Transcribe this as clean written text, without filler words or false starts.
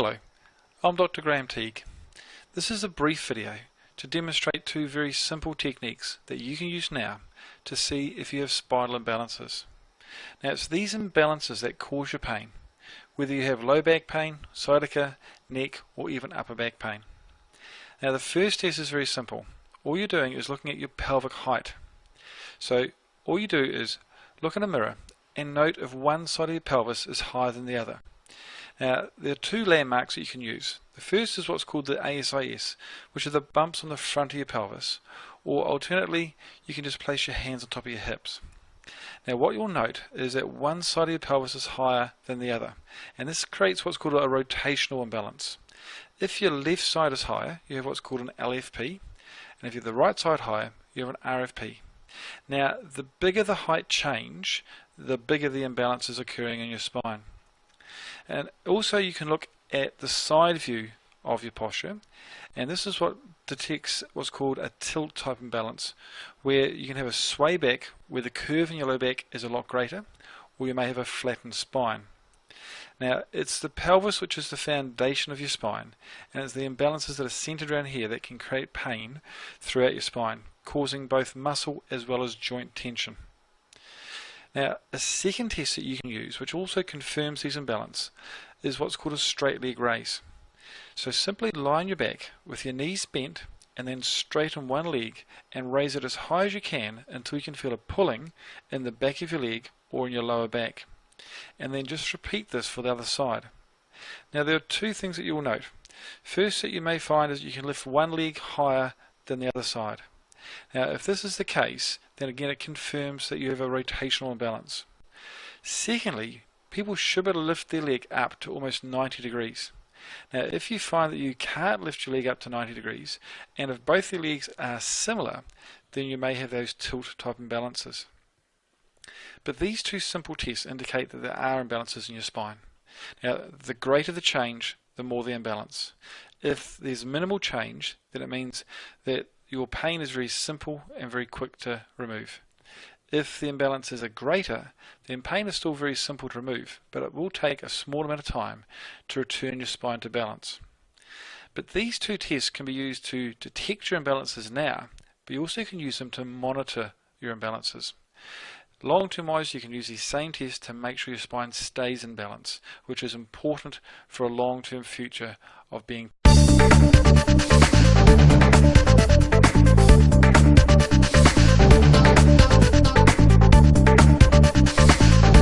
Hello, I'm Dr. Graham Teague. This is a brief video to demonstrate two very simple techniques that you can use now to see if you have spinal imbalances. Now it's these imbalances that cause your pain, whether you have low back pain, sciatica, neck or even upper back pain. Now the first test is very simple. All you're doing is looking at your pelvic height. So all you do is look in a mirror and note if one side of your pelvis is higher than the other. Now, there are two landmarks that you can use. The first is what's called the ASIS, which are the bumps on the front of your pelvis, or alternately, you can just place your hands on top of your hips. Now, what you'll note is that one side of your pelvis is higher than the other, and this creates what's called a rotational imbalance. If your left side is higher, you have what's called an LFP, and if you have the right side higher, you have an RFP. Now, the bigger the height change, the bigger the imbalance is occurring in your spine. And also you can look at the side view of your posture, and this is what detects what's called a tilt type imbalance, where you can have a sway back where the curve in your low back is a lot greater, or you may have a flattened spine. Now it's the pelvis which is the foundation of your spine, and it's the imbalances that are centered around here that can create pain throughout your spine, causing both muscle as well as joint tension. Now, a second test that you can use, which also confirms these imbalances, is what's called a straight leg raise. So simply lie on your back with your knees bent and then straighten one leg and raise it as high as you can until you can feel a pulling in the back of your leg or in your lower back. And then just repeat this for the other side. Now there are two things that you will note. First that you may find is you can lift one leg higher than the other side. Now if this is the case, then again it confirms that you have a rotational imbalance. Secondly, people should be able to lift their leg up to almost 90 degrees. Now if you find that you can't lift your leg up to 90 degrees, and if both your legs are similar, then you may have those tilt type imbalances. But these two simple tests indicate that there are imbalances in your spine. Now the greater the change, the more the imbalance. If there's minimal change, then it means that your pain is very simple and very quick to remove. If the imbalances are greater, then pain is still very simple to remove, but it will take a small amount of time to return your spine to balance. But these two tests can be used to detect your imbalances now, but you also can use them to monitor your imbalances. Long-term wise, you can use these same tests to make sure your spine stays in balance, which is important for a long-term future of being